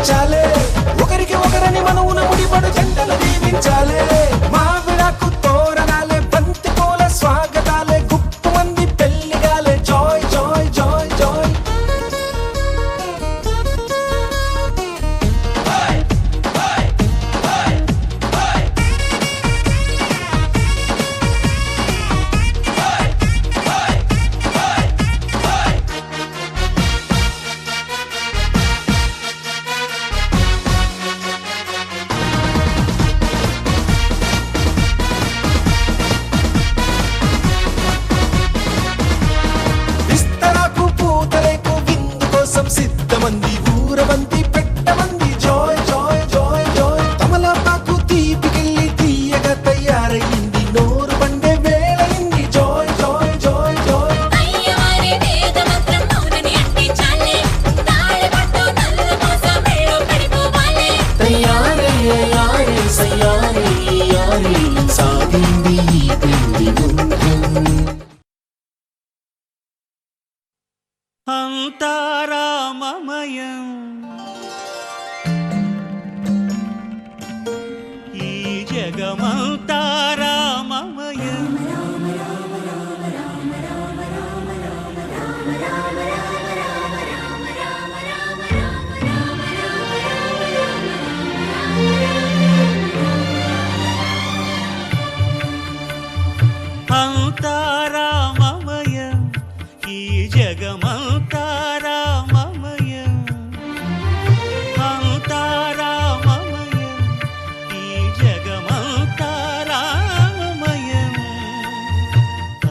కనిపించాలే, ఒకరికి ఒకరని మనవున ముడిపడు జంటలు దీవించాలే. మావిడాకు తోరణాలే, బంతి పూల స్వాగతాలే, గుప్పు మంది పెళ్లిగాలే. Joy joy joy joy. సిద్ధమంది ఊరవంతి పెట్టమంది. Joy joy joy joy. తమలపాకు తీపికెళ్ళి తీయగా తయారయ్యింది, నోరు పండే వేళయింది. Joy joy joy joy. తయారయ్యారే సయ్యారే యారే, సాగింది ఈ పెళ్లి గుండ్రం. అంతారామమయం ఈ జగమంతారామమయం. అంతారామమయం ఈ జగమంతారామమయం. అంతారామమయం ఈ జగమంతారామమయం.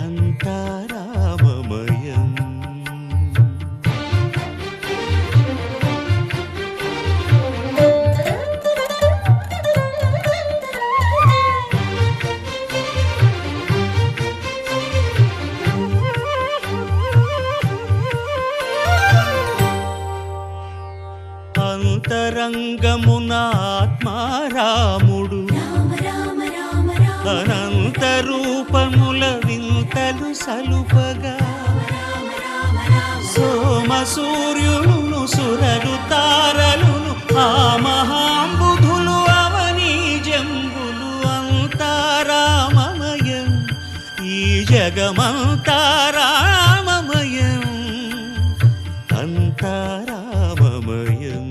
అంతారామమయం. అంతరంగమున ఆత్మారాముడు, అనంత రూపముల వింతలు సలుపగా, సోమ సూర్యులను సురలు తారలును ఆ మహాంబుధులు అవనీ జంబులు. అంతారామమయం ఈ జగమంతారామమయం. అంతారామమయం.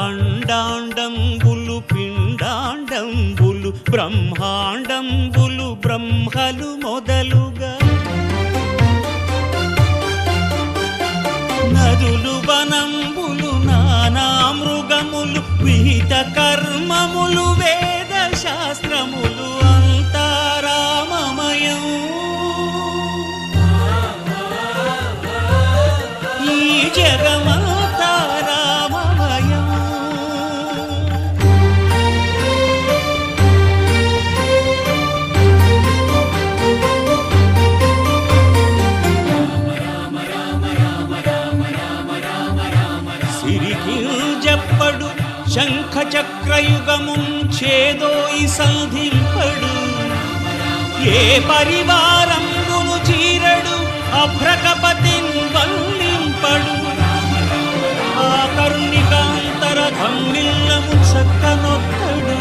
అండాండంబులు పిండాండంబులు బ్రహ్మాండంబులు బ్రహ్మలు మొదలుగా, నదులు వనంబులు నానా మృగములు విహిత కర్మములు వేద శాస్త్రములు. అంతారామమయం ఈ జగమంతారామమయం. సిరికింజప్పడు శంఖ చక్రయుగముం చేదోయి సంధింపడు, ఏ పరివారంబును చీరడు అభ్రకపతిన్ వల్లింపడు. ఆ కర్ణికాంతర ధమ్మిల్లము చక్కనొక్కడు,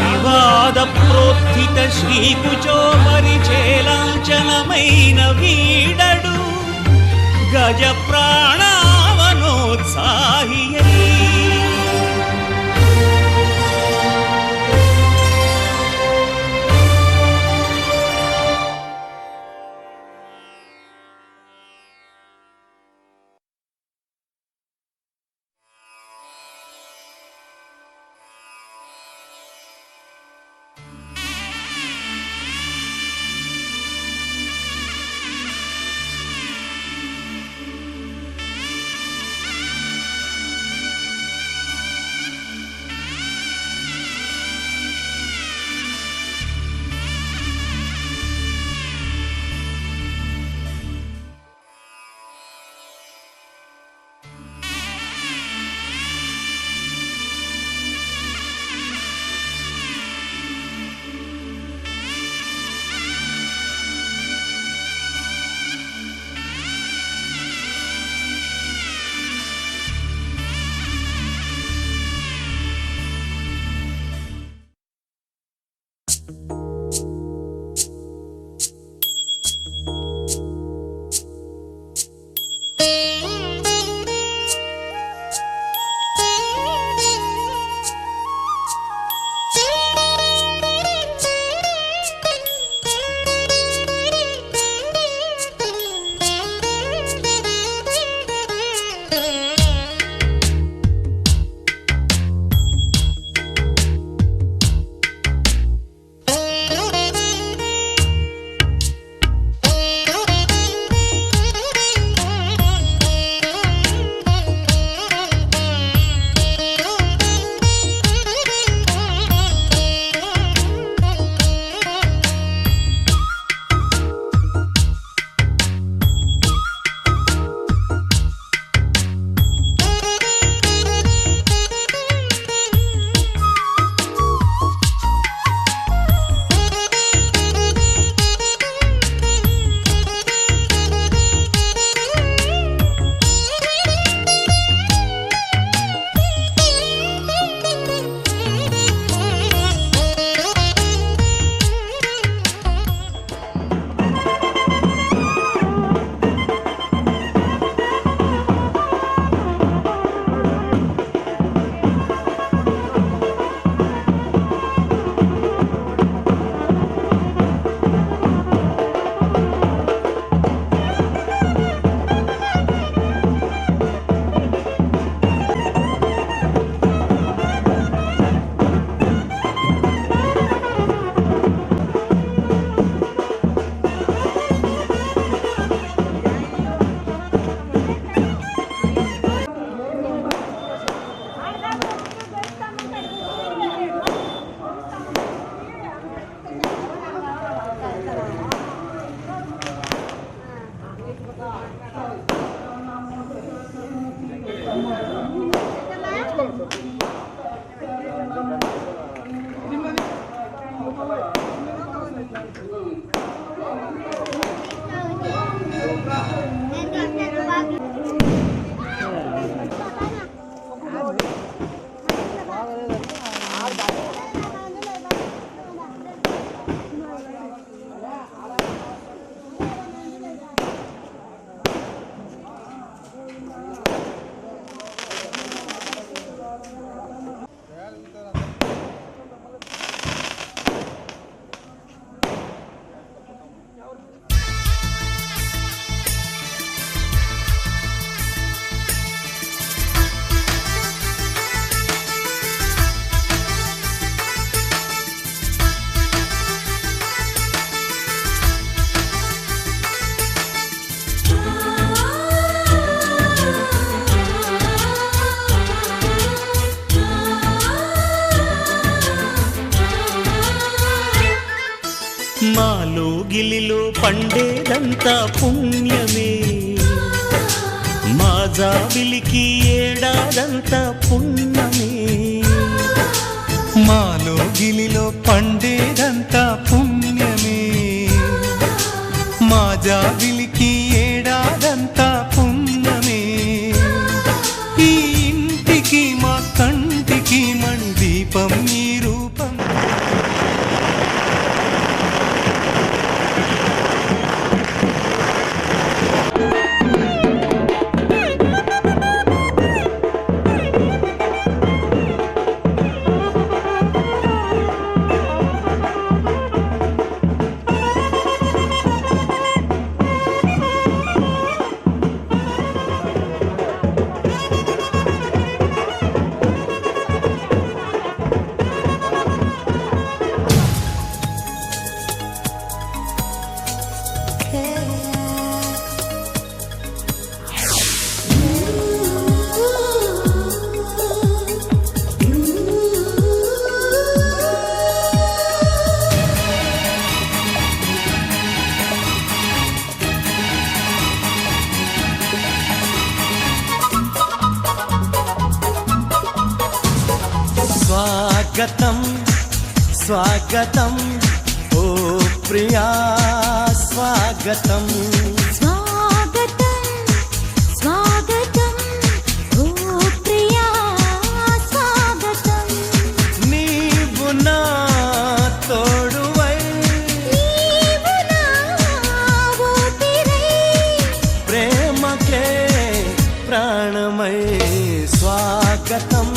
వివాద ప్రోత్థిత శ్రీకుచో పరిచేలాంఛనమైన వీడడు. గజ ప్రాణావనోత్సాహియై మాలో గిలిలో పండేదంతా పుణ్యమే, మా జాబిలికి ఏడాదంతా పుణ్యమే. మాలో గిలిలో పండేదంతా పుణ్యమే, మా జాబిలికి ఏడాదంతా పుణ్యమే. ఈ ఇంటికి మా కంటికి మణి దీపం ఈ రూపం. స్వాగతం స్వాగతం ఓ ప్రియా స్వాగతం. స్వాగతం స్వాగతం ఓ ప్రియా స్వాగతం. నీవు నా తోడువై, నీవు నా ఊపిరై, ప్రేమకే ప్రాణమై. స్వాగతం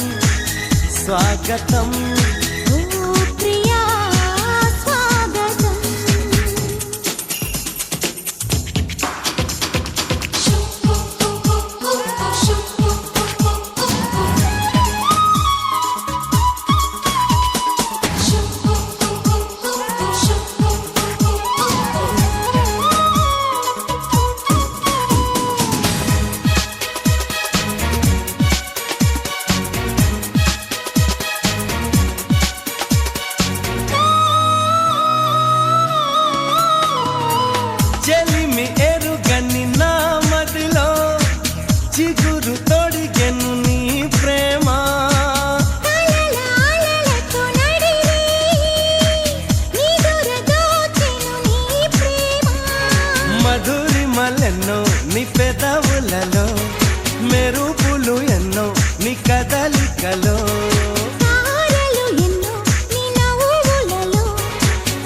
స్వాగతం ఓ ప్రియా స్వాగతం. చెలిమి ఎరుగని నా మదిలో చిగురు తొడిగెను నీ ప్రేమ. అలలతో నడిరే నిదుర దోచెను నీ ప్రేమ. మధురిమలెన్నో నీ పెదవులలో, మెరుపులు ఎన్నో నీ కదలికలో. తారలు ఎన్నో నీ నవ్వులలో,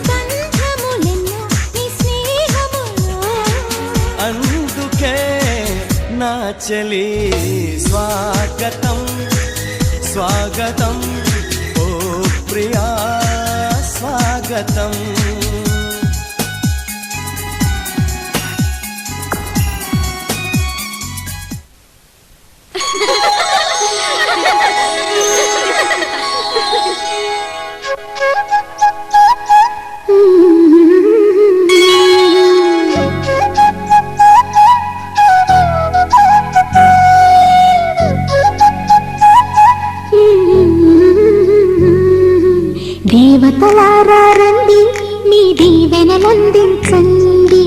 బంధములెన్నో నీ స్నేహములో. అందుకే నా చెలి స్వాగతం స్వాగతం ఓ ప్రియా స్వాగతం. దేవతలారా రండి, మీ దీవెనలందించండి.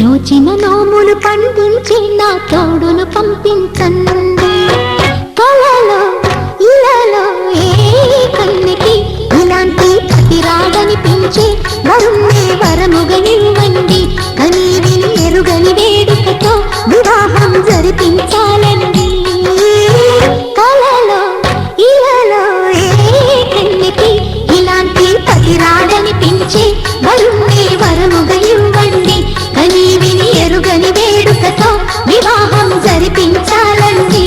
నోచిన నోములు పండించి నా తోడును పంపించండి. కలలో ఇలలో ఏ కన్యకి ఇలాంటి పతి రాగనిపించే వరుణ్ణే వరముగనివ్వండి. కని విని ఎరుగని వేడుకతో వివాహం జరిపించాలండి. కలలో ఇలలో ఏ కన్యకి ఇలాంటి పతి రాగనిపించే వరుణ్ణే వరముగనివ్వండి. కని విని ఎరుగని వేడుకతో వివాహం జరిపించాలండి.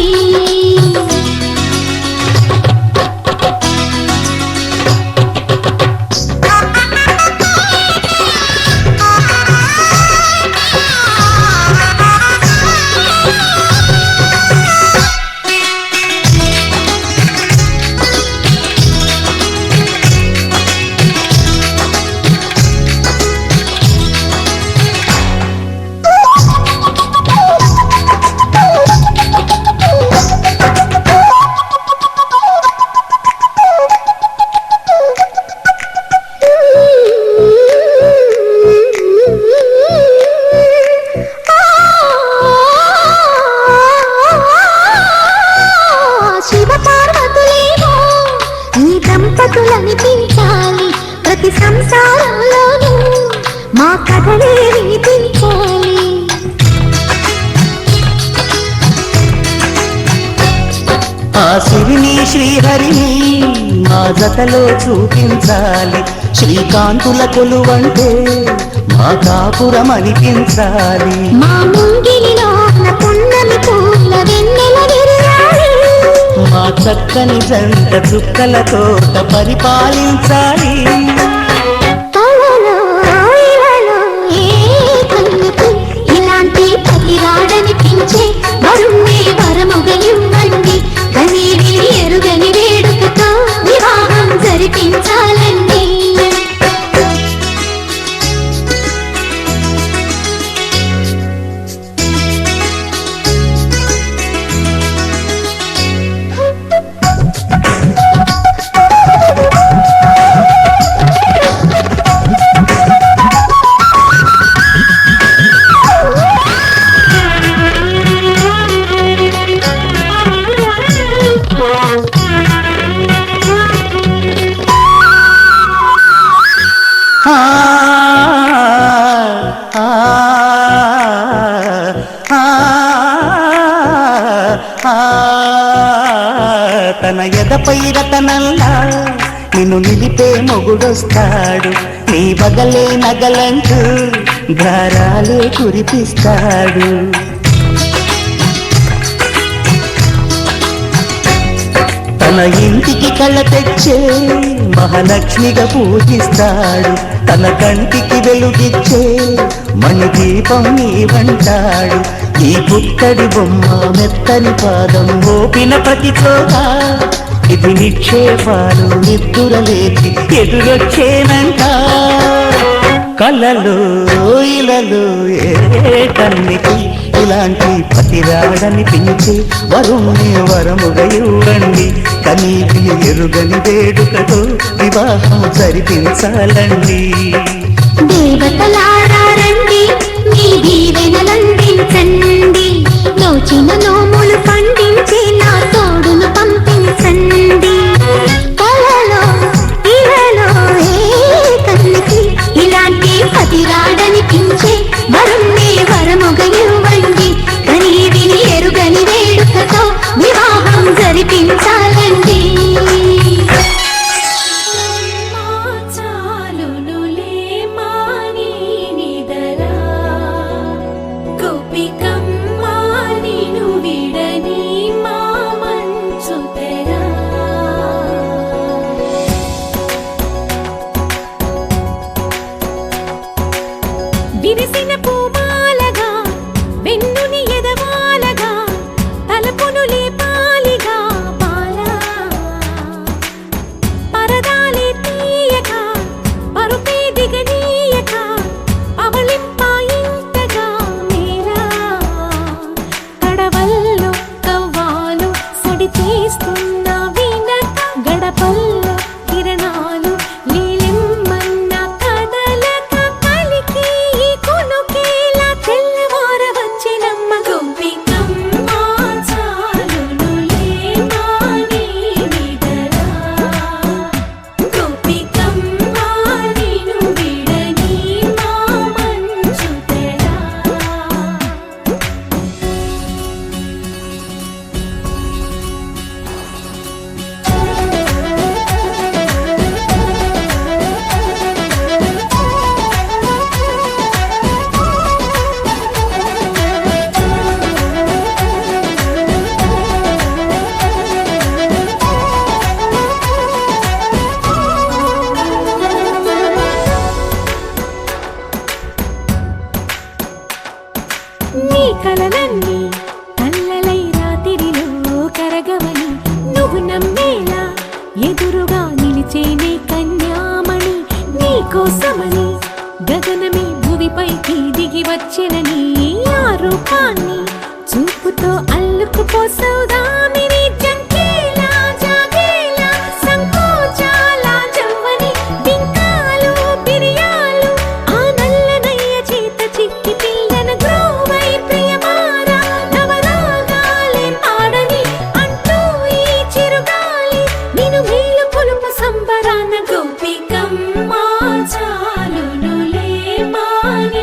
కథలే వినిపించాలి. ఆ సిరిని శ్రీహరిని మా జతలో చూపించాలి. శ్రీకాంతుల కొలువంటే మా కాపురం అనిపించాలి. మా ముంగిలిలో పున్నమి పూల వెన్నెల విరియాలి. మా చక్కని జంట చుక్కల తోట పరిపాలించాలి. కలలో ఇలలో ఏ కన్నుకు ఇలాంటి పతి రాడనిపించే వరుణ్ణి వరముగా ఇవ్వండి. కనీవిని ఎరుగని వేడుకతో వివాహం జరిపించాలండి. ఆ, ఆ, ఆ, ఆ, తన ఎదపై రతనల్లా నిన్ను నిలిపే మొగుడొస్తాడు. నీ బగలే నగలంటూ ధారాలే కురిపిస్తాడు. తన ఇంటికి కళ్ళ తెచ్చే మహాలక్ష్మిగా పూజిస్తాడు. తన కంటికి వెలుగిచ్చే మణిదీపం నీవంటాడు. ఈ పుట్టడి బొమ్మ మెత్తని పాదం ఓపిన ప్రతి చోట ఇది నిక్షేపాలు నిద్దురలేచి ఎదురొచ్చేనంట. కళ్ళలో ఇలలో ఏ కన్నికి ఇలాంటి పతిరాడని పిలిచి వరుణ్ణి వరముగా ఇవ్వండి. కనీవి ఎరుగని వేడుకతో వివాహం జరిపించాలండి. దేవతలారండి మీ దీవెనలందించండి. నోచిన నోములు పండించి నా తోడును పంపించండి. కలలో ఇలలో ఏ కన్నుకి ఇలాంటి పతిరాడనిపించే వరుణ్ణి వరముగా ఇవ్వండి. కనీవిని ఎరుగని వేడుకతో వివాహం జరిపించాలండి. విరిసిన పూమాలగా వెన్నుని ఎదవాలగా తలపును లేపాలిగా బాలా పరదాలే తీయక పరుపే దిగనీయక అవలింపాయింతగా మేరా కడవల్లో కవ్వాలు సడి చేస్తున్న వినక గడపల్లో కిరణాలు నీలిమ్మన్న కదలక పలికి కొనుకేలా తెల్లవార వచ్చినమ్మ గోపికమ్మ చాలునులే మాని విడరా గోపికమ్మ నిను విడని మా మంచు తెరా. నీ కలలన్నీ కల్లలై రాత్రిలో కరగవని నువ్వు నమ్మేలా ఎదురుగా నిలిచేనే కన్యామణి. నీ కోసమని గగనమే భువిపైకి దిగి వచ్చినని ఆ రూపాన్ని చూపుతో అల్లుకుపోసౌదామిని. జంకేలా జాగేలా సంకోచాల జవ్వని బింకాలు బిరియాలు ఆ నల్లనయ్య చేత చిక్కి పిల్లన గ్రోవై ప్రియమార నవరాగాలే పాడని అంటూ ఈ చిరుగాలి నిన్ను మేలు పొలుపు సంబరాన గోపికమ్మ చాలునులే మాని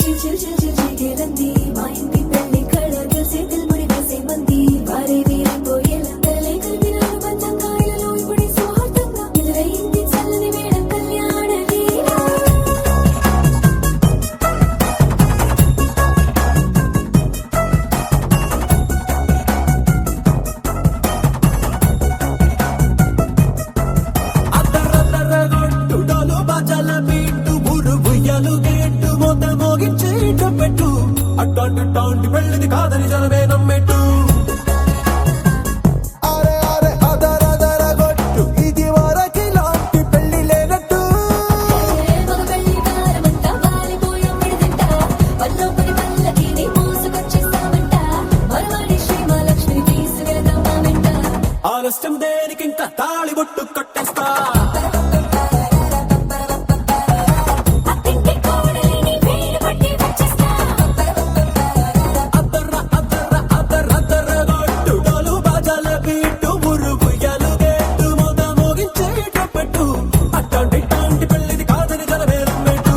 చిల్ చిల్ చిల్ చిల్ చిగేలంది మా ఇంటి పెళ్లి కళగా చేతులు ముడి వేసే మంది వారే వీరిపోయేలా తల్లి కలిపిన బంధంగా ఇలలో ఇప్పుడే సౌహార్దంగా ఎదురైంది చల్లని వేళ కళ్యాణ లీల అద్దరద్దరగొట్టుడోలు బాజాల బీటు ఊరు ఉయ్యాలు గేట్టు మోత మోగించి పెట్టు అట్టాంటి టాంటి పెళ్ళిది కాదని జనమే నమ్మెట్టు అరే అరే అదరదరగొట్టు ఇది వరకి లాంటి పెళ్లి లేనట్టు మగ పెళ్లి వారమంతా వాలిపోయాం విడదంట వల్లో పడి పల్లకిని మోసుకొచ్చేస్తామంట మరవాడి శ్రీమహాలక్ష్మిని తీసుకెళ్దామా వెంట ఆలస్యం దేనికి ఇంకా తాళి బొట్టు కట్టేస్తా అత్తింటి కోడలిని వేలు పట్టి వచ్చేస్తా అద్దరద్దరగొట్టుడోలు బాజాల బీటు ఊరు ఉయ్యాలు గేట్టు మోత మోగించి పెట్టు అట్టాంటి టాంటి పెళ్ళిది కాదని జనమే నమ్మెట్టు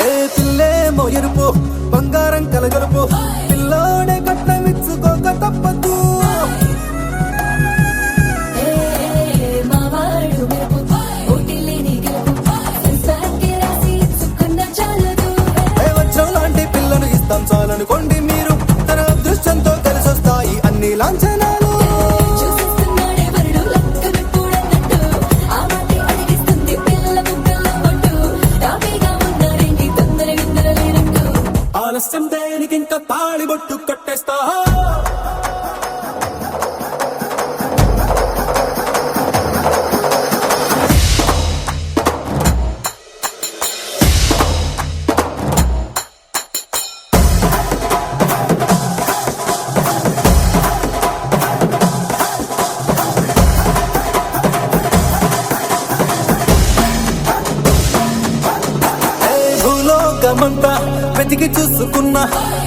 ఏ పిల్లేమో ఎరుపు బంగారం కలగలుపు పిల్లోడే కట్టమిచ్చుకోక తప్పదు మావాడు మెరుపు ఓటిల్లేని గెలుపు సంసారకే రాసి ఇచ్చుకున్న చాలదు ఏ వచ్చం లాంటి పిల్లను ఇస్తాం చాలనుకోండి మీరు తన అదృష్టంతో కలిసొస్తాయి అన్ని లాంఛనాలు చూసిస్తున్నాడే వరుడు లక్కనట్టుడన్నట్టు ఆ మాటే అడిగిస్తుంది పిల్లల ముగ్గల్లో పట్టు రాబీగా ఉన్నారేంటి తొందర విందర లేనట్టు ఆలస్యం దేనికి ఇంకా తాళి బొట్టు కట్టేస్తా భూలోకమంతా వెతికి చూసుకున్నా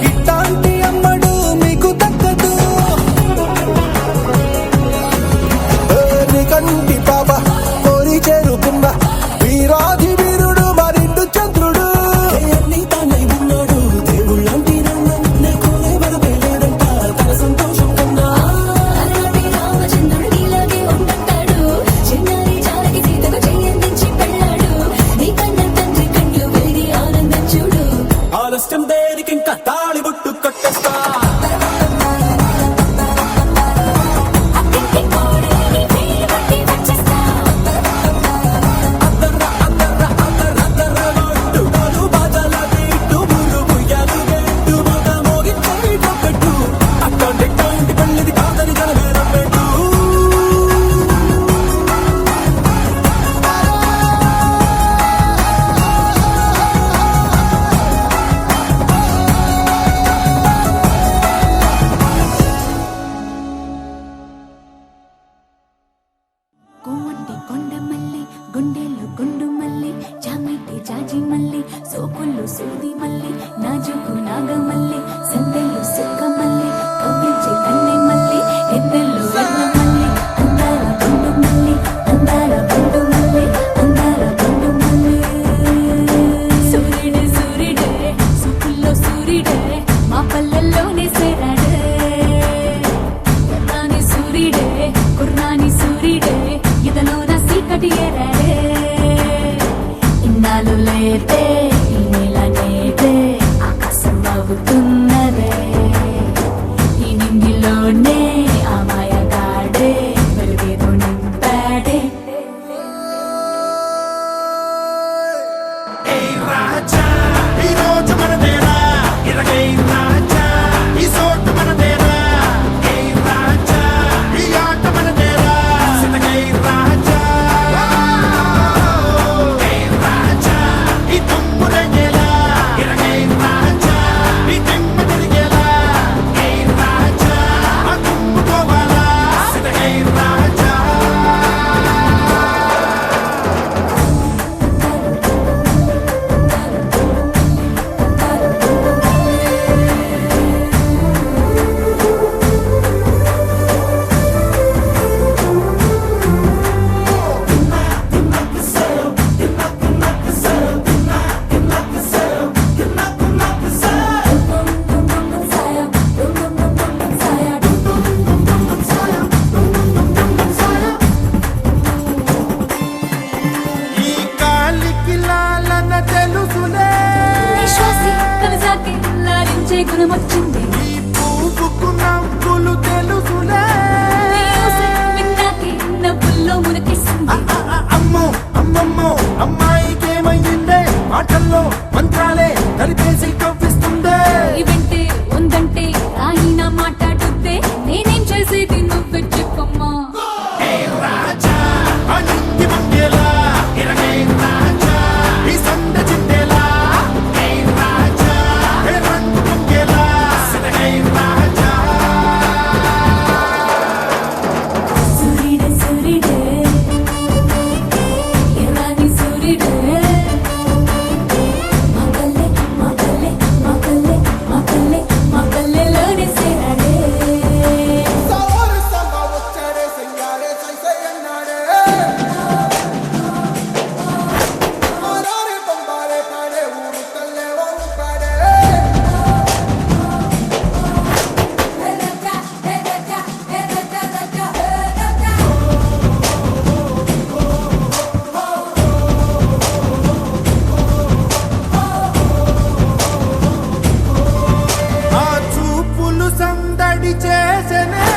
ఇట్లాంటి అమ్మడు మీకు దక్కదు కంటి పాప కోరి చేరుకున్న వీరాధి వీరుడు మరిండు చంద్రుడు అన్ని తానై ఉన్నాడు దేవుళ్ళంటి లేదంట తన సంతోషం కన్నా అలనాటి రామచంద్రుడు నీలాగే ఉండంటాడు చిన్నారి జానకి సీతకు చెయ్యందించి పెళ్ళాడు నీ కన్న తండ్రి కండ్లు వెలిగి ఆనందం చూడు ఆలస్యం దేనికి ఇంకా తాళి బొట్టు కట్టేస్తా అత్తింటి కోడలిని వేలు పట్టి వచ్చేస్తా అద్దరద్దరగొట్టుడోలు బాజాల బీటు ఊరు ఉయ్యాలు గేట్టు మోత మోగించి పెట్టు అట్టాంటి టాంటి పెళ్ళిది కాదని జనమే నమ్మెట్టు కోంటి కొండ మల్లి గుండెల్లో గుండు మల్లి జామిటి జాజి మల్లి సోకుల్లో సూది మల్లి నాజుకు నాగమల్లి సందెల్లో సుక్క మల్లి కవ్వించే కన్నె మల్లి ఎద్దెల్లో ఎర్ర మల్లి అందాల గుండు మల్లి అందాల గుండు మల్లి అందాల గుండు మల్లి సూర్యుడే సూర్యుడే సుక్కుల్లో సూర్యుడే మా పల్లెల్లోనే సేరాడే కుర్రాని సూర్యుడే కుర్రాని సూర్యుడే ఇదలోన సీకటి ఏరాడే ఇన్నాళ్ళు లేతే ఈ నెల నేటే ఆకాశం అవుతున్నదే ఈ నింగిలోనే ఆ మాయగాడే వెలుగేదో నింపాడే రాజా ఈ రోజు మనదేరా ఇరగై రాజా ఈ సోటు మనదేరా రాజా ఈ ఆట మనదేరా సితగై రాజా రాజా పంచే గుణం వచ్చింది ఈ పువ్వుకు నవ్వులు తెలుసులే నీ ఊసే విన్నాకే నవ్వుల్లో మునకేసింది అమ్మో అమ్మమ్మో అమ్మాయికేమైందే మాటల్లో మంత్రాలే కలిపేసి కవ్విస్తుందే ఇవంటే ఉందంటే ఆయన మాట్లాడుద్దే నేనేం చేసేది నువ్వు చెప్పమ్మా రాజా అనిత్య మంగేలా ఇరగే రాజా ఈ సంద చిందేలా ఏ రాజా ఏ రంగు మంగేలా సిదగే రాజా సూర్యుడే సూర్యుడే ఎలాని సూర్యుడే మగల్లే మగల్లే మగల్లే మగల్లే మగల్లెలోనే సేరాడే సవారు సంబా వచ్చాడే సంగాడే సై అన్నాడే ఆరారే పంబారే పాడే ఊరు తల్లే ఓరు పాడే ఆ చూపులు సందడి చేసనే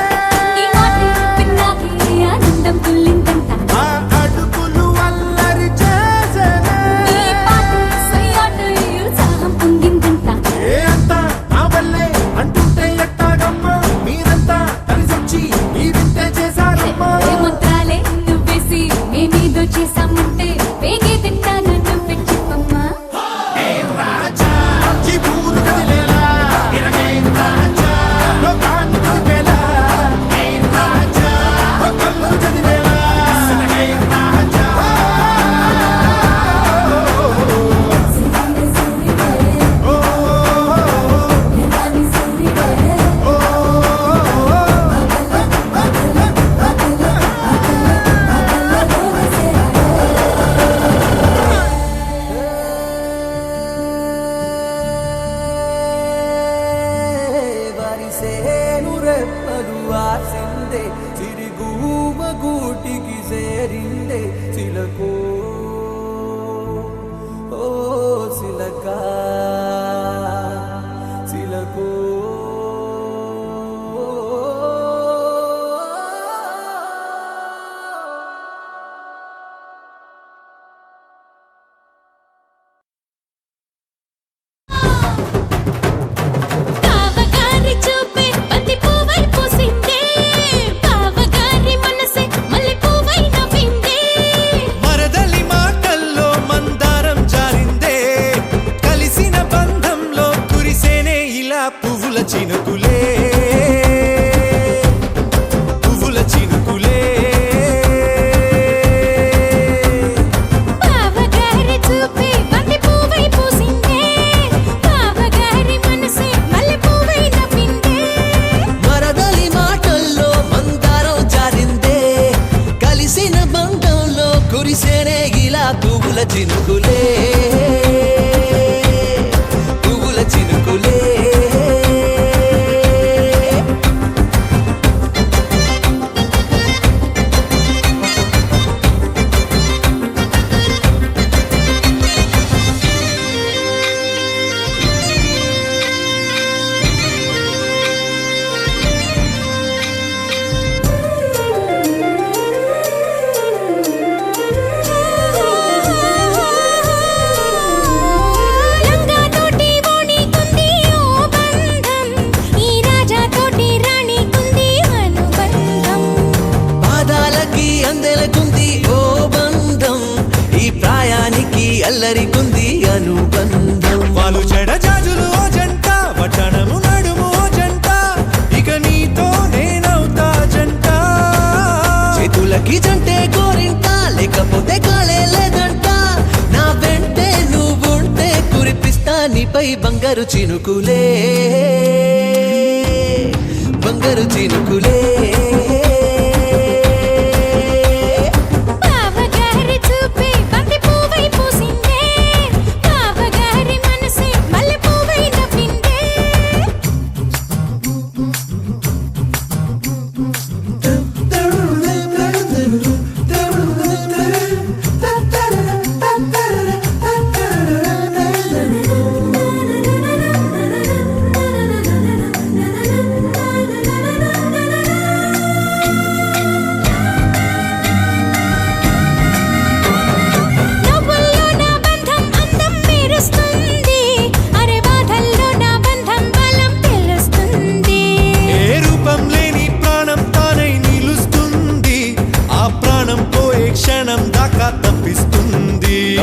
నీ మాటే విన్నాకే ఆనందం తుల్లిందంట ఆ అడుగులు అల్లరి చేసనే నీ పాట సయ్యాట ఉత్సాహం పొంగిందంట ఏ అంతా నా వల్లే అంటుంటే ఎట్టాగమ్మా మీరంతా కలిసొచ్చి ఈ వింటే చేశారమ్మా ఏ మంత్రాలే నువ్వేసి మేమేదో చేశామంటే వేగే తింటాను నువ్వే చెప్పమ్మా రాజా ఈ ఊరు కదిలేలా ఇరగే రాజా లోకాన్ని కదిపేలా ఏ రాజా కళ్ళు చదివేలా సిదగే రాజా సూర్యుడే సూర్యుడే ఓ ఎలాని సూర్యుడే ఓ వరిసేను రెప్పలు ఆసిందే చిరుగుమ గూటికి చేరిందే చిలకో ఓ చిలక చిలకో బావగారి చూపే బంతి పువ్వై పూసిందే బావగారి మనసే మల్లె పువ్వై నవ్విందే మరదలి మాటల్లో మందారం జారిందే కలిసిన బంధంలో కురిసేనే ఇలా పువ్వుల చినుకులే పువ్వుల చినుకులే బావగారి చూపే బంతి పువ్వై పూసిందే బావగారి మనసే మల్లె పువ్వై నవ్విందే మరదలి మాటల్లో మందారం జారిందే కలిసిన బంధంలో కురిసేనే ఇలా పువ్వుల చినుకులే పువ్వుల చినుకులే లంగా తోటి ఓణి కుంది ఓ బంధం ఈ రాజా తోటి రాణి కుంది అనుబంధం పాదాలకి అందెలకుంది ఓ బంధం ఈ ప్రాయానికి అల్లరికుంది అనుబంధం వాళ్ళు చెడ జాజులు ఓ జంట వటనము నడుము ఓ జంట ఇక నీతో నేనవుతా జంట చేతులకి జంటే గోరింట లేకపోతే కాలే లేదంట నా వెంటే నువ్వుంటే కురిపిస్తా నీపై బంగారు చినుకులే బంగారు చినుకులే బావగారి చూపే బంతి పువ్వై పూసిందే బావగారి మనసే మల్లె పువ్వై నవ్విందే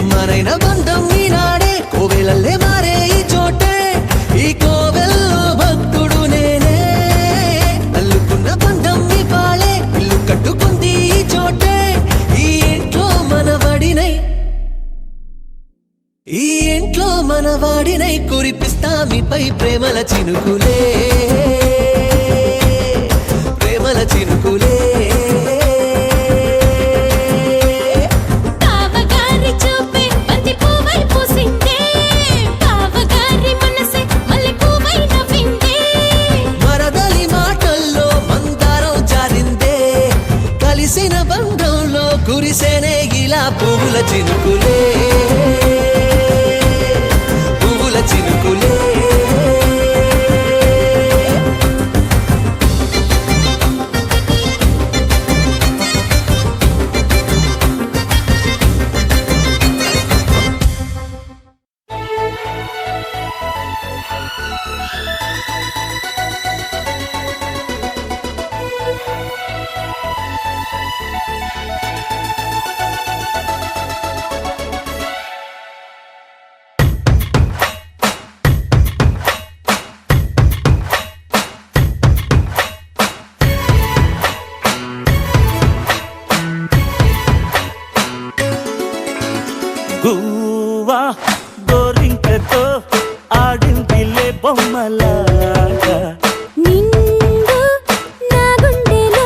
కమ్మనైన బంధం ఈనాడే కోవెలల్లే మారే ఈ చోటే ఈ కోవెల్లో భక్తుడు నేనే అల్లుకున్న బంధం ఈ పాలే ఇల్లు కట్టుకుంది ఈ చోటే ఈ ఇంట్లో మనవడినై ఈ ఇంట్లో మనవాడినై కురిపిస్తా మీపై ప్రేమల చినుకులే ప్రేమల చినుకులే బావగారి చూపే బంతి పువ్వై పూసిందే బావగారి మనసే మల్లె పువ్వై నవ్విందే మరదలి మాటల్లో మందారం జారిందే కలిసిన బంధంలో కురిసేనే ఇలా పువ్వుల చినుకులే పువ్వుల చినుకులే గువ్వా గోరింకతో ఆడిందిలే బొమ్మలాగా నిండు నా గుండెలో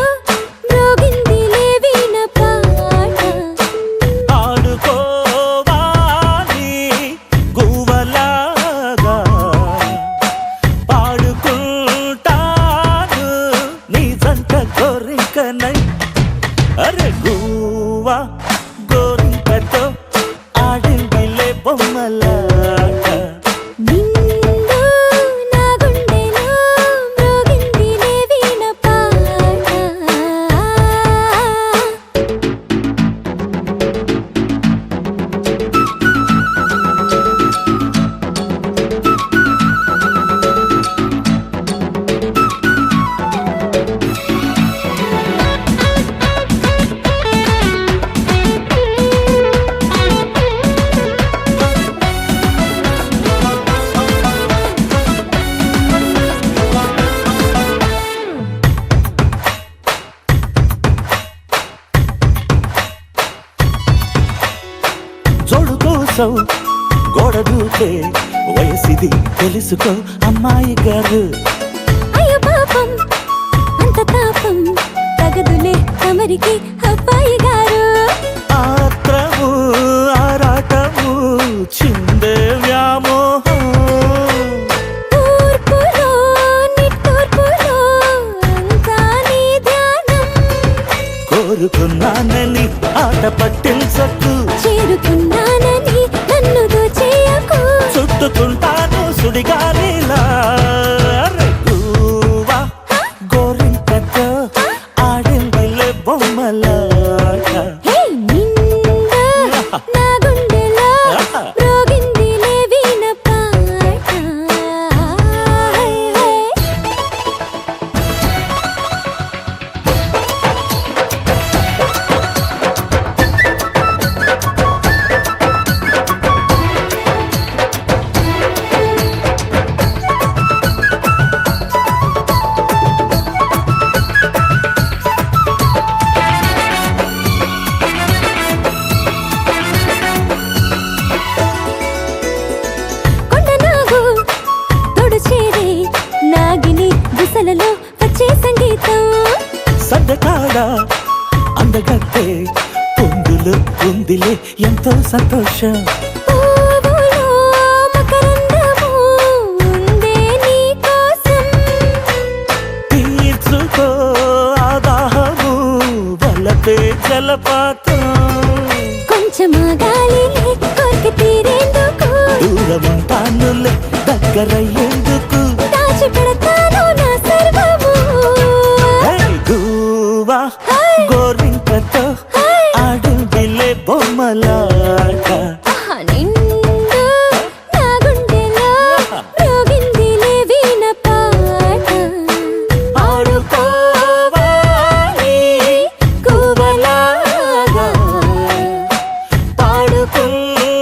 మ్రోగిందిలే వీణ పాట ఆడుకోవాలి గువ్వలాగా పాడుకుంటాను నీ జంట గోరింకనై అరే గువ్వా గోరింకతో ఆడిందిలే బొమ్మలాగా నిండు నా గుండెలో మ్రోగిందిలే వీణ పాట జోడు కోసం గోడ దూకే వయసిది తెలుసుకో అమ్మాయి గారు అయ్యో పాపం అంత తాపం తగదులే తమరికి అబ్బాయి గారు ఆత్రము ఆరాటము చిందే వ్యామోహం తూర్పులో నిట్టూర్పులో అంతా నీ ధ్యానం కోరుకున్నానని ఆట పట్టించకు చేరుకున్నానని నన్ను దోచేయకు చుట్టుకుంటాను సుడిగాలిలా గువ్వా గోరింకతో ఆడిందిలే బొమ్మలాగా హే నిండు నా గుండెలో మ్రోగిందిలే వీణ పాట హే హే కొండనాగు తోడు చేరే నాగిని దిశలలో వచ్చే సంగీతం సడ్డకాడ అందగట్టే పొందులు ఉందిలే ఎంతో సంతోషం పువ్వులో మకరందము ఉందే నీ కోసం తీర్చుకో ఆదాహము వలపే జలపాతం కొంచెం గాలిలే కోరిక తీరేందుకు దూరముంటానులే దగ్గరయ్యేందుకు దాచిపెడతాను నా సర్వము హే గువ్వా గోరింకతో ఆడిందిలే బొమ్మలాట నిండు నా గుండెలో మ్రోగిందిలే వీణ పాట ఆడుకోవాలి గువ్వలాగా పాడుకుంటాను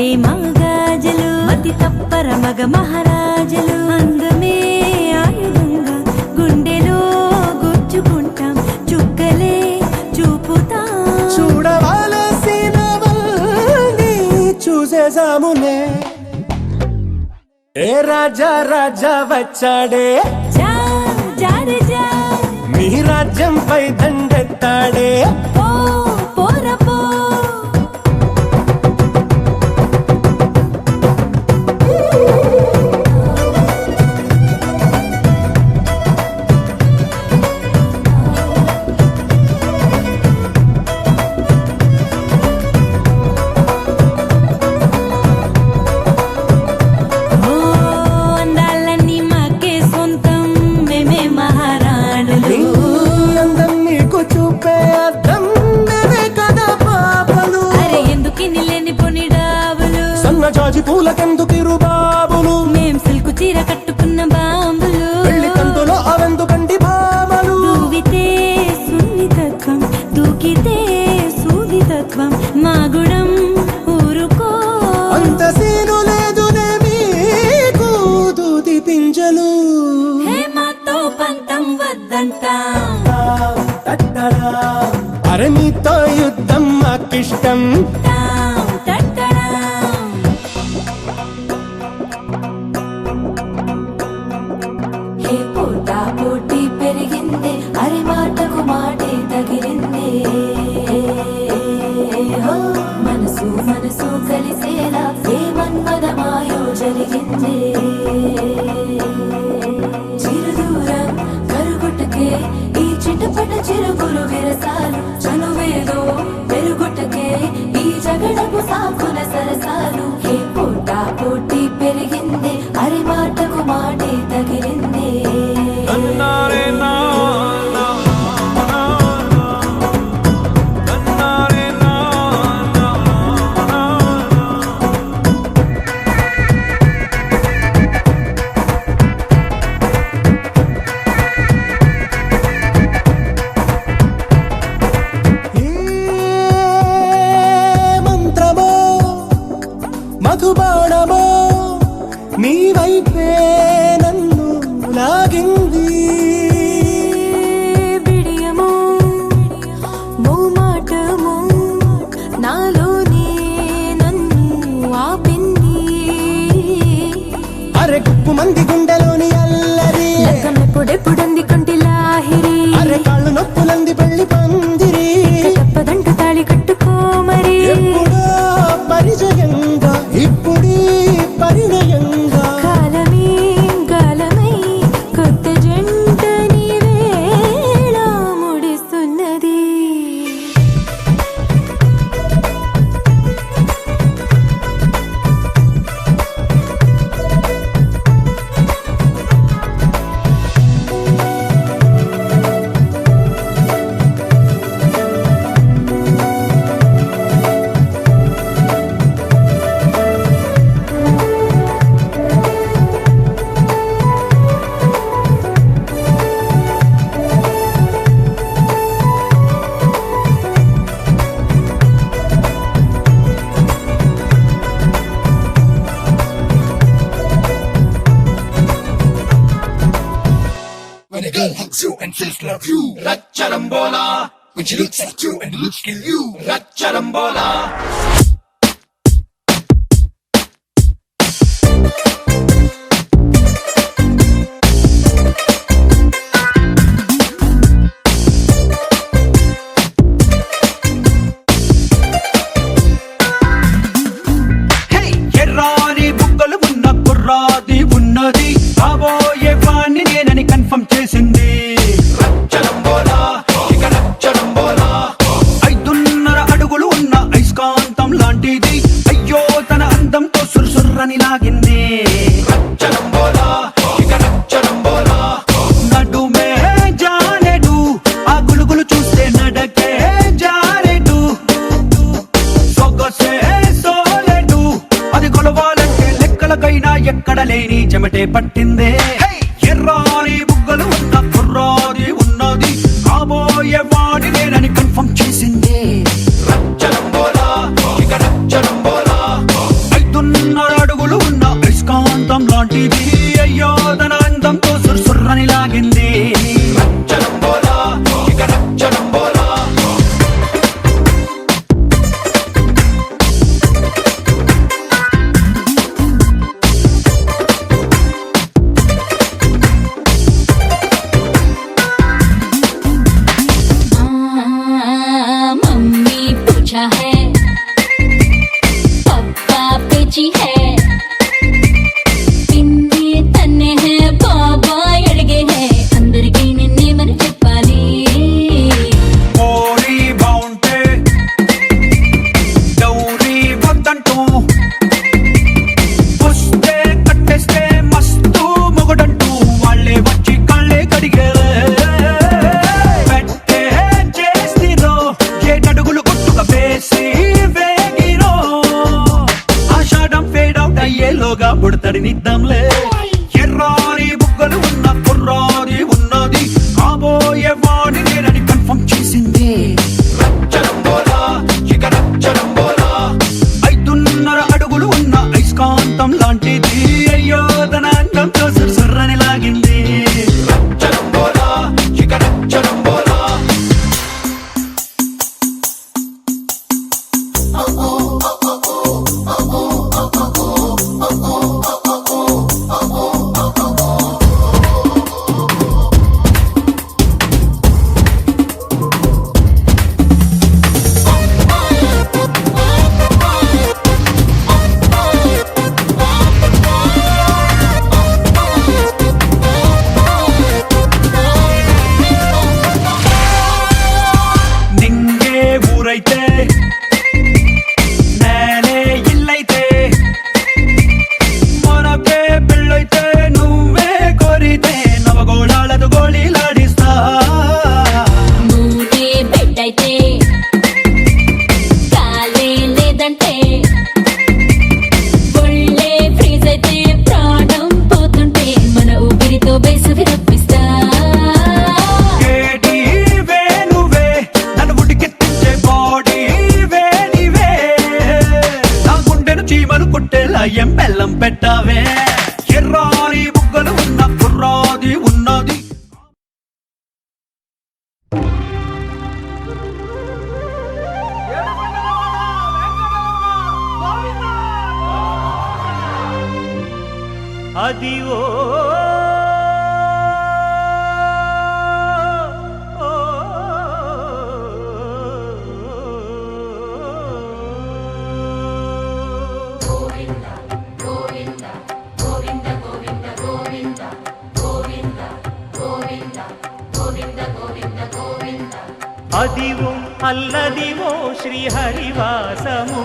ప్రేమ గాజలు మతి తప్పర మగ మహారాజలు అందమే ఆయుధంగా గుండెలో గుచ్చుకుంటాం చుక్కలే చూపుతాం చూడవలసినవన్నీ చూసేసామునే ఏ రాజా రాజా వచ్చాడే జా జారే జా మీ రాజ్యంపై దండెత్తాడే పో పోరపో ఓ అందాలన్నీ మాకే సొంతం మేమే మహారాణులు అందం నీకు చూపే అర్థం మేమే కదా పాపలు అరే ఎందుకు నిలేని పొనిడావులు సన్న జాజి పూలకెందుకిరు బాబులు మేం సిల్కు చీర కట్టుకున్న బాంబులు పెళ్లి కంతులో అవెందుకంటి భామలు దూవితే సున్నితత్వం దూకితే సూదితత్వం మా గుణం ఊరుకో అంత సీను లేదునే మీకు దూది పింజలు హే మాతో పంతం వద్దంటా అరే మీతో యుద్ధం మాకిష్టం టాం టట్టడాం. హే పోటా పోటీ పెరిగింది అరే మాటకు మాటే తగిలింది హో, మనసు మనసు కలిసేలా ఏ మన్మదమాయో జరిగింది చిరుదూరం కరుగుటకే ఈ చిటపట చిరుగురు విరసాలు చనువేదో పెరుగుటకే ఈ జగడపు సాకుల సరసాలు హే పోటా పోటీ పెరిగింది అరే మాటకు మాటే తగిలింది ఏ మంత్రమో మధుబాణమో నీ వైపే నన్ను లాగింది బిడియము మోమాటము నాలోనే నన్ను ఆపింది అరె గుప్పు మంది గుండెలోని అల్లరి లగ్గమెప్పుడెప్పుడంది కొంటి లాహిరి అరె కాళ్ళు నొప్పులంది పెళ్లి పందిరి తప్పదంటూ తాళి కట్టుకోమరి ఎప్పుడో పరిచయంగా ఇప్పుడీ పరిణయంగా కాలమే గాలమై కొత్త జంట నీవేళ ముడిస్తున్నది When a girl hugs you and says love you, Ratcharambola. When she looks at you and looks at you, Ratcharambola. ఎర్రాని బుగ్గలు ఉన్న కుర్రాది ఉన్నది కాబోయే వాణ్ణి నేనని కన్ఫర్మ్ చేసింది Ratcharambola. ఇక Ratcharambola. 5.5 అడుగులు ఉన్న ఐస్కాంతం లాంటిది అయ్యో తన అందంతో సుర్సుర్రని లాగింది Ratcharambola. ఇక Ratcharambola. నడుమే జానెడు ఆ గులుగులు చూస్తే నడకే జారెడు సొగసే సోలెడు అది కొలవాలంటే లెక్కలకైనా ఎక్కడ లేని చెమటే పట్టిందే ఎర్రాని బుగ్గలు ఉన్న కుర్రాది ఉన్నది కాబోయే వాడి నేనని కన్ఫర్మ్ చేసింది Ratcharambola. ఇక Ratcharambola. अच्छा है पप्पा पेची है पिन्नी तन्ने है बाबा अड़गे है अंदर की निन्ने मन चप्पाली ఓరి బావుంటే గౌరీ వద్దంటూ వస్తే కట్టేస్తే మస్తు మొగడంటూ వాళ్ళే వచ్చి కళ్ళే కడిగేలే పెట్టే చేస్తిరో ఏటడుగులు కొట్టుక వేసి వేగిరో ఆషాఢం ఫేడ్ అవుట్ అయ్యేలోగా బుడతడినిద్దాంలే ఎర్రారి బుగ్గలు ఉన్న కుర్రారి ఉన్నది కాబోయే వాడి నేనని కన్ఫర్మ్ చేసింది రచ్చరంబోలా ఇక రచ్చరంబోలా 5.5 అడుగులు ఉన్న ఐస్కాంతం లాంటిది అయ్యో తన అందంతో సుర్రని లాగింది రచ్చరంబోలా ఇక రచ్చరంబోలా నింగే ఊరైతే నేనే ఇల్లైతే మనకే పెళ్ళైతే నువ్వే కోరితే నవగోళాలతో గోళీలాడిస్తా మూడే బెడ్ అయితే కాలే లేదంటే ఒళ్ళే ఫ్రీజ్ అయితే ప్రాణం పోతుంటే మన ఊపిరితో వేసవి రప్పిస్తా కేటి వేణువే నన్ను ఉడికెత్తించే బాడీ వేడివే నా గుండెను చీమలు కొట్టేలా ఎం బెల్లం పెట్టావే ఎర్రాని బుగ్గలు ఉన్న కుర్రాది ఉన్నది అది ఓ అదివో అల్లదివో శ్రీహరివాసము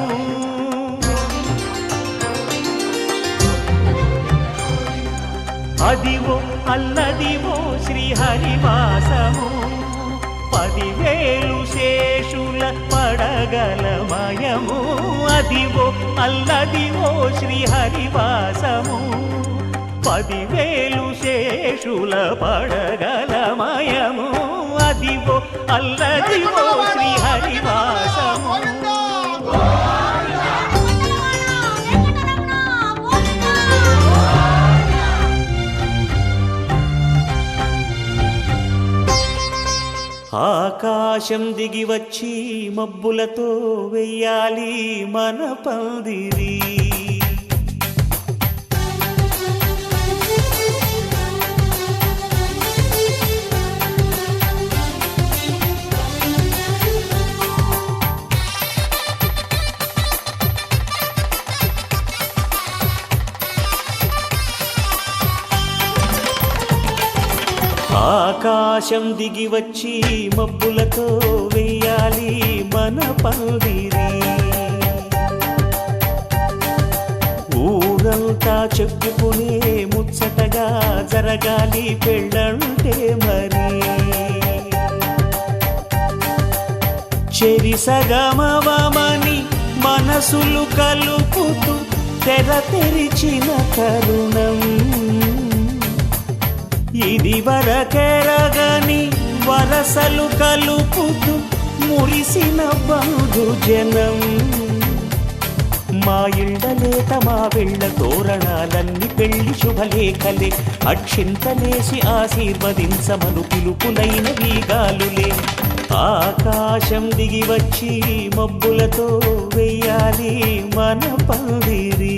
అదివో అల్లదివో శ్రీహరివాసము 10,000 శేషుల పడగలమయము అదివో అల్లదివో శ్రీహరివాసము 10,000 శేషుల పడగలమయము అదివో అల్లదివో శ్రీహరివాసము ఆకాశం దిగి వచ్చి మబ్బులతో వెయ్యాలి మన పందిరి ఆకాశం దిగి వచ్చి మబ్బులతో వెయ్యాలి మన పందిరి ఊరంతా చెప్పుకునే ముచ్చటగా జరగాలి పెళ్ళంటే మరి చెరిసగమవమని మనసులు కలుపుతూ తెర తెరిచిన తరుణం ఇది వరకెరగని వరసలు కలుపుతూ మురిసిన బంధుజనం మా ఇళ్ళలేత మా వెళ్ళ తోరణాలన్నీ పెళ్లి శుభలేఖలే అక్షింతలేసి ఆశీర్వదించమను పిలుపులైన వీగాలులే ఆకాశం దిగి వచ్చి మబ్బులతో వెయ్యాలి మన పందిరి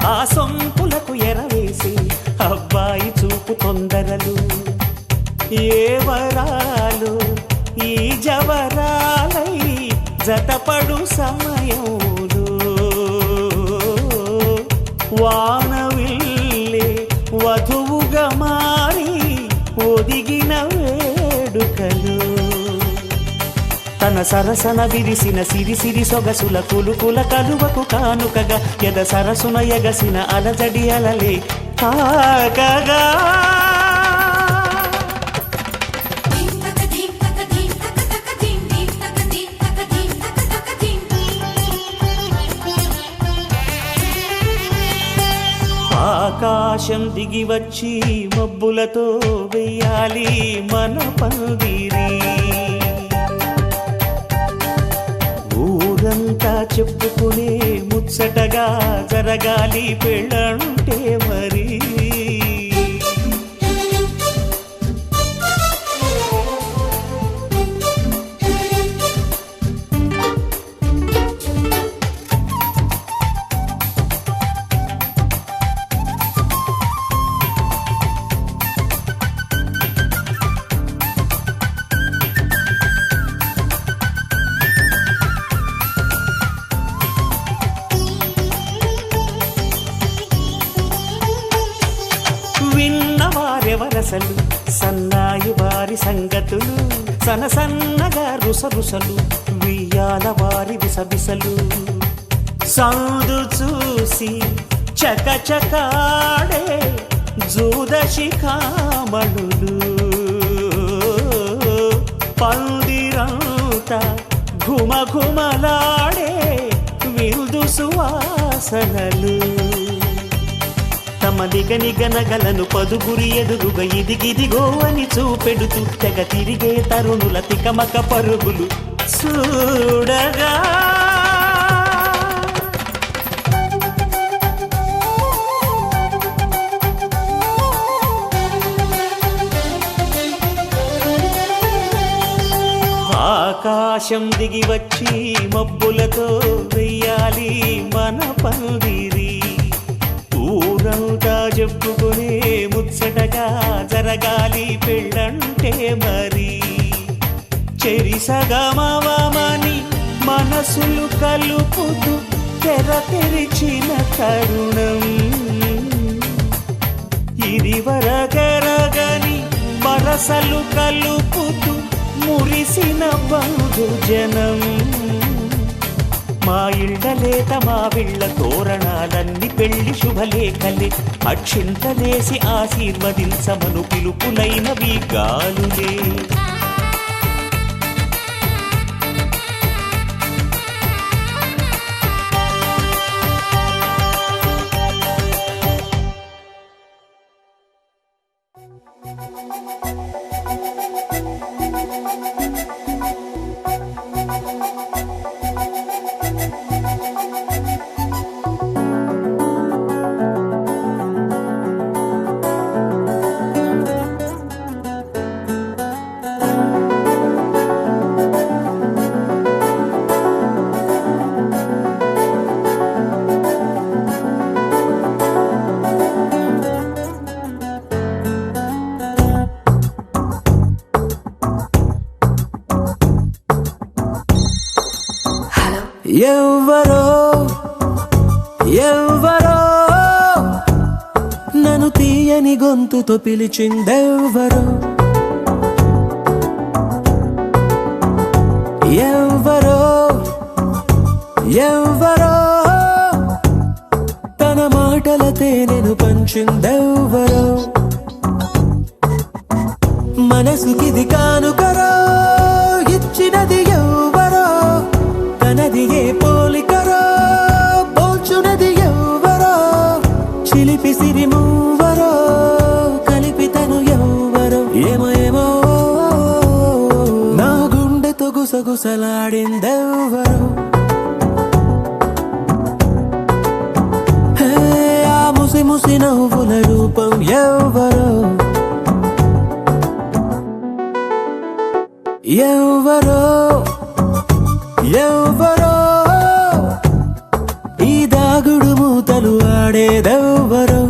ఆ సొంపులకు ఎరవేసి అబ్బాయి చూపు తొందరలు ఏ వరాలు ఈ జవరాలై జతపడు సమయంలో వానవిల్లే వధువుగా మారి ఒదిగిన వేడుకలు తన సరసన విరిసిన సిరిసిరి సొగసుల కులుకుల కలువకు కానుకగా ఎద సరసున ఎగసిన అలజడి అలలే తాకగా ఆకాశం దిగి వచ్చి మబ్బులతో వెయ్యాలి మన పందిరి ఊరంతా చెప్పుకునే ముచ్చటగా జరగాలి పెళ్ళంటే మరి విన్నవారెవరసలు సన్నాయి వారి సంగతులు సనసన్నగా రుసరుసలు వియ్యాల వారి విసవిసలు సౌదు చూసి చకచకాడే జూదశిఖామణులు పందిరంతా ఘుమఘుమలాడే విరుదు సువాసనలు తమ నిగనిగనగలను పదుగురి ఎదురుగా ఇదిగిదిగో అని చూపెడుతూ తెగ తిరిగే తరుణుల తికమక పరుగులు చూడగా ఆకాశం దిగి వచ్చి మబ్బులతో వెయ్యాలి మన పందిరి ఊరంతా చెప్పుకునే ముచ్చటగా జరగాలి పెళ్ళంటే మరి చెరిసగమవమని మనసులు కలుపుతూ తెర తెరిచిన తరుణం ఇది వరకెరగని వరసలు కలుపుతూ మురిసిన బంధుజనం మా ఇళ్ళలేత మా విళ్ళ తోరణాలన్నీ పెళ్లి శుభలేఖలే అక్షింతలేసి ఆశీర్వదించమను పిలుపులైనవి గాలులే ఎవ్వరో ఎవ్వరో నన్ను తీయని గొంతుతో పిలిచిందెవ్వరో ఎవ్వరో ఎవ్వరో తన మాటల తేనెను పంచిందెవ్వరో మనసుకిది కానుకరో ఇచ్చినది ఎవ్వరో తనది ఏ పోలికరో పోల్చునది ఎవ్వరో చిలిపి సిరి మూవరో కలిపి తను ఎవ్వరో ఏమో ఏమో నా గుండెతో గుసగుసలాడిందెవ్వరో ఆ ముసి ముసి నవ్వుల రూపం ఎవ్వరో ఎవ్వరో ఎవ్వరో ఈ దాగుడు మూతలు ఆడేదెవ్వరో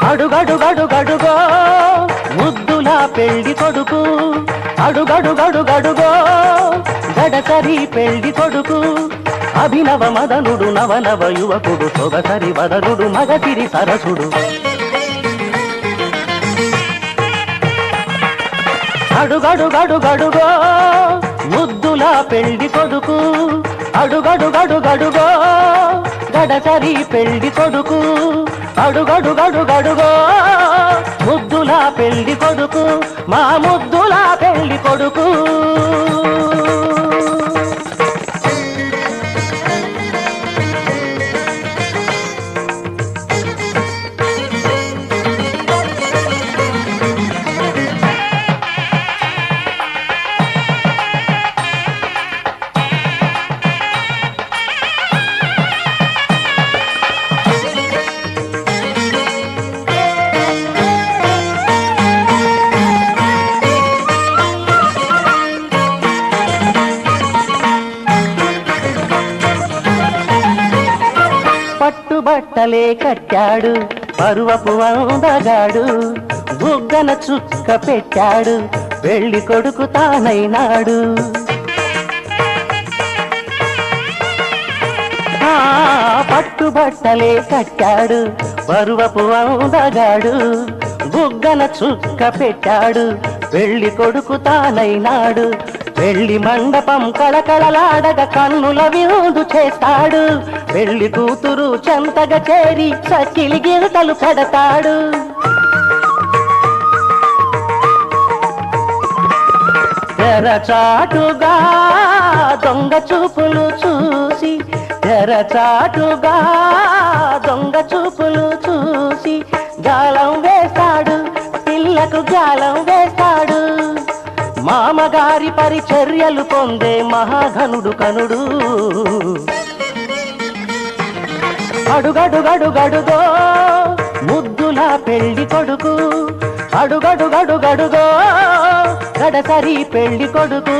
అడుగడుగడుగడుగో ముద్దుల పెళ్లి కొడుకు అడుగడుగడుగడుగో గడసరి పెళ్లి కొడుకు అభినవ మదనుడు నవనవ యువకుడు సొగసరి వదనుడు మగసిరి సరసుడు అడుగడుగడుగడుగో ముద్దుల పెళ్లి కొడుకు అడుగడుగడుగడుగో గడసరి పెళ్లి కొడుకు అడుగడుగడుగడుగో ముద్దుల పెళ్లి కొడుకు మా ముద్దుల పెళ్లి కొడుకు పట్టుబట్టలే కట్టాడు పరువపు అందగాడు బుగ్గన చుక్క పెట్టాడు పెళ్లి కొడుకు తానైనాడు పట్టుబట్టలే కట్టాడు పరువపు అందగాడు బుగ్గన చుక్క పెట్టాడు పెళ్లి కొడుకు తానైనాడు పెళ్లి మండపం కళకళలాడగ కన్నుల విందు చేస్తాడు పెళ్లి కూతురు చెంతగా చేరి సకిలి గిరతలు పెడతాడు తెరచాటుగా దొంగ చూపులు చూసి తెరచాటుగా దొంగ చూపులు చూసి గాలం వేస్తాడు పిల్లకు గాలం వేస్తాడు మామగారి పరిచర్యలు పొందే మహాఘనుడు కనుడు అడుగడుగడుగడుగో ముద్దుల పెళ్లి కొడుకు అడుగడుగడుగడుగో గడసరి పెళ్లి కొడుకు